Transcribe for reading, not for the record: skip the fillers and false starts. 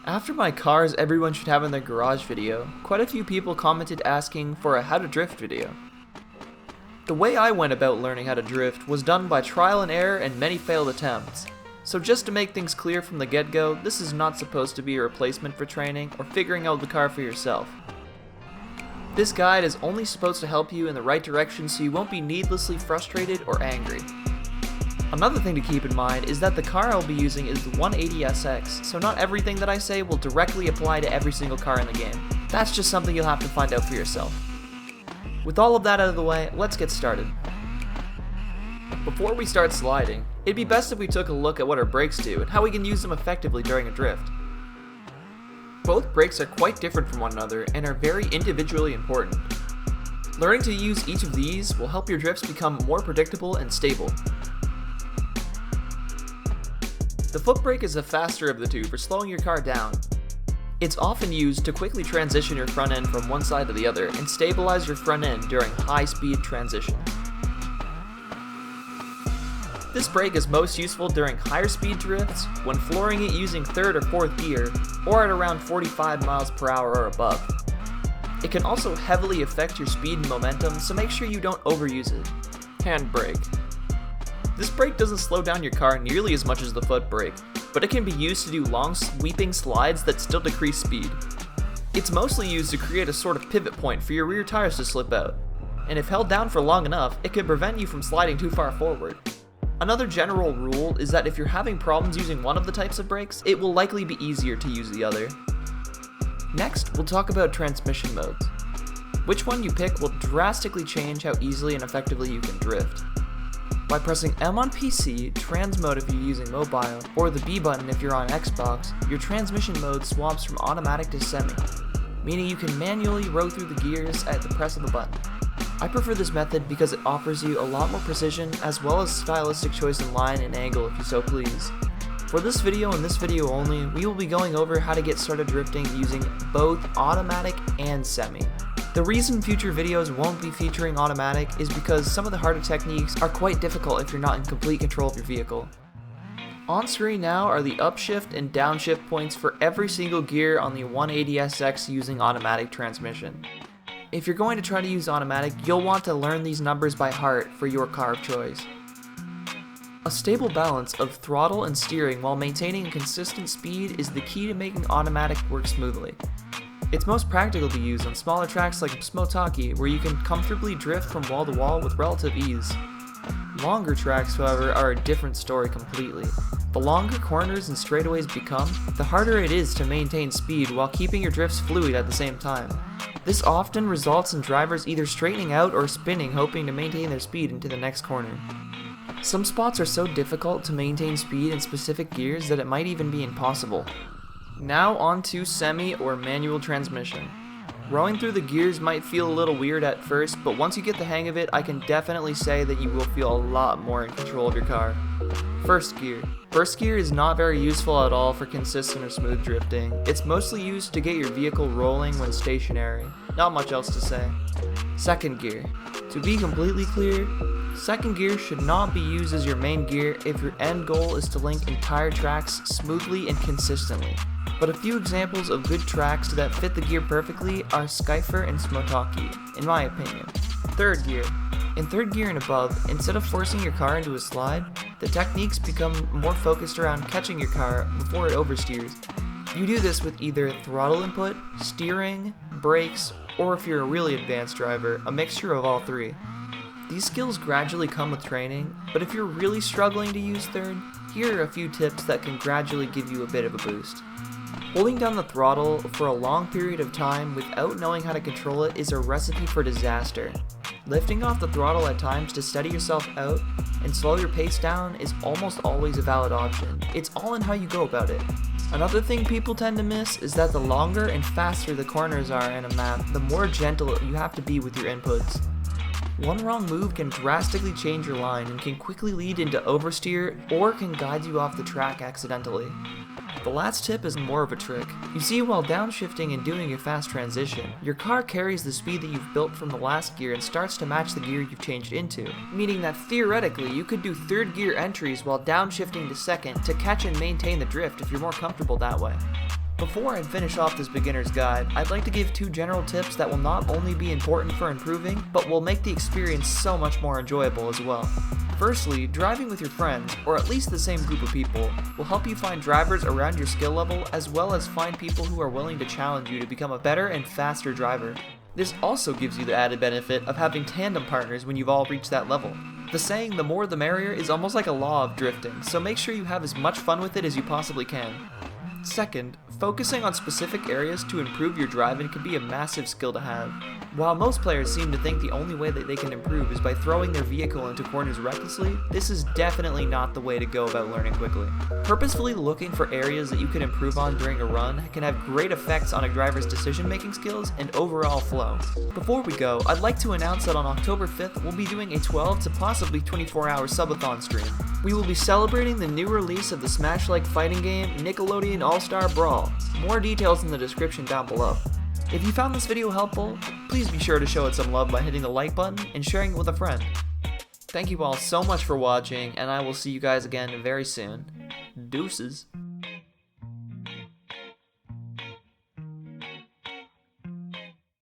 After my cars everyone should have in their garage video, quite a few people commented asking for a how to drift video. The way I went about learning how to drift was done by trial and error and many failed attempts. So just to make things clear from the get-go, this is not supposed to be a replacement for training or figuring out the car for yourself. This guide is only supposed to help you in the right direction so you won't be needlessly frustrated or angry. Another thing to keep in mind is that the car I'll be using is the 180SX, so not everything that I say will directly apply to every single car in the game. That's just something you'll have to find out for yourself. With all of that out of the way, let's get started. Before we start sliding, it'd be best if we took a look at what our brakes do and how we can use them effectively during a drift. Both brakes are quite different from one another and are very individually important. Learning to use each of these will help your drifts become more predictable and stable. The foot brake is the faster of the two for slowing your car down. It's often used to quickly transition your front end from one side to the other and stabilize your front end during high-speed transition. This brake is most useful during higher speed drifts, when flooring it using 3rd or 4th gear, or at around 45 miles per hour or above. It can also heavily affect your speed and momentum, so make sure you don't overuse it. Hand brake. This brake doesn't slow down your car nearly as much as the foot brake, but it can be used to do long sweeping slides that still decrease speed. It's mostly used to create a sort of pivot point for your rear tires to slip out, and if held down for long enough, it can prevent you from sliding too far forward. Another general rule is that if you're having problems using one of the types of brakes, it will likely be easier to use the other. Next, we'll talk about transmission modes. Which one you pick will drastically change how easily and effectively you can drift. By pressing M on PC, trans mode if you're using mobile, or the B button if you're on Xbox, your transmission mode swaps from automatic to semi, meaning you can manually row through the gears at the press of a button. I prefer this method because it offers you a lot more precision as well as stylistic choice in line and angle if you so please. For this video and this video only, we will be going over how to get started drifting using both automatic and semi. The reason future videos won't be featuring automatic is because some of the harder techniques are quite difficult if you're not in complete control of your vehicle. On screen now are the upshift and downshift points for every single gear on the 180SX using automatic transmission. If you're going to try to use automatic, you'll want to learn these numbers by heart for your car of choice. A stable balance of throttle and steering while maintaining a consistent speed is the key to making automatic work smoothly. It's most practical to use on smaller tracks like Mousyy, where you can comfortably drift from wall to wall with relative ease. Longer tracks, however, are a different story completely. The longer corners and straightaways become, the harder it is to maintain speed while keeping your drifts fluid at the same time. This often results in drivers either straightening out or spinning, hoping to maintain their speed into the next corner. Some spots are so difficult to maintain speed in specific gears that it might even be impossible. Now on to semi or manual transmission. Rowing through the gears might feel a little weird at first, but once you get the hang of it, I can definitely say that you will feel a lot more in control of your car. First gear. First gear is not very useful at all for consistent or smooth drifting. It's mostly used to get your vehicle rolling when stationary. Not much else to say. Second gear. To be completely clear, second gear should not be used as your main gear if your end goal is to link entire tracks smoothly and consistently. But a few examples of good tracks that fit the gear perfectly are Skyfer and Mousyy, in my opinion. Third gear. In third gear and above, instead of forcing your car into a slide, the techniques become more focused around catching your car before it oversteers. You do this with either throttle input, steering, brakes, or if you're a really advanced driver, a mixture of all three. These skills gradually come with training, but if you're really struggling to use third, here are a few tips that can gradually give you a bit of a boost. Holding down the throttle for a long period of time without knowing how to control it is a recipe for disaster. Lifting off the throttle at times to steady yourself out and slow your pace down is almost always a valid option. It's all in how you go about it. Another thing people tend to miss is that the longer and faster the corners are in a map, the more gentle you have to be with your inputs. One wrong move can drastically change your line and can quickly lead into oversteer or can guide you off the track accidentally. The last tip is more of a trick. You see, while downshifting and doing a fast transition, your car carries the speed that you've built from the last gear and starts to match the gear you've changed into, meaning that theoretically you could do third gear entries while downshifting to second to catch and maintain the drift if you're more comfortable that way. Before I finish off this beginner's guide, I'd like to give 2 general tips that will not only be important for improving, but will make the experience so much more enjoyable as well. Firstly, driving with your friends, or at least the same group of people, will help you find drivers around your skill level as well as find people who are willing to challenge you to become a better and faster driver. This also gives you the added benefit of having tandem partners when you've all reached that level. The saying, the more the merrier, is almost like a law of drifting, so make sure you have as much fun with it as you possibly can. Second, focusing on specific areas to improve your driving can be a massive skill to have. While most players seem to think the only way that they can improve is by throwing their vehicle into corners recklessly, this is definitely not the way to go about learning quickly. Purposefully looking for areas that you can improve on during a run can have great effects on a driver's decision-making skills and overall flow. Before we go, I'd like to announce that on October 5th, we'll be doing a 12 to possibly 24-hour subathon stream. We will be celebrating the new release of the Smash-like fighting game, Nickelodeon All-Star Brawl. More details in the description down below. If you found this video helpful, please be sure to show it some love by hitting the like button and sharing it with a friend. Thank you all so much for watching, and I will see you guys again very soon. Deuces.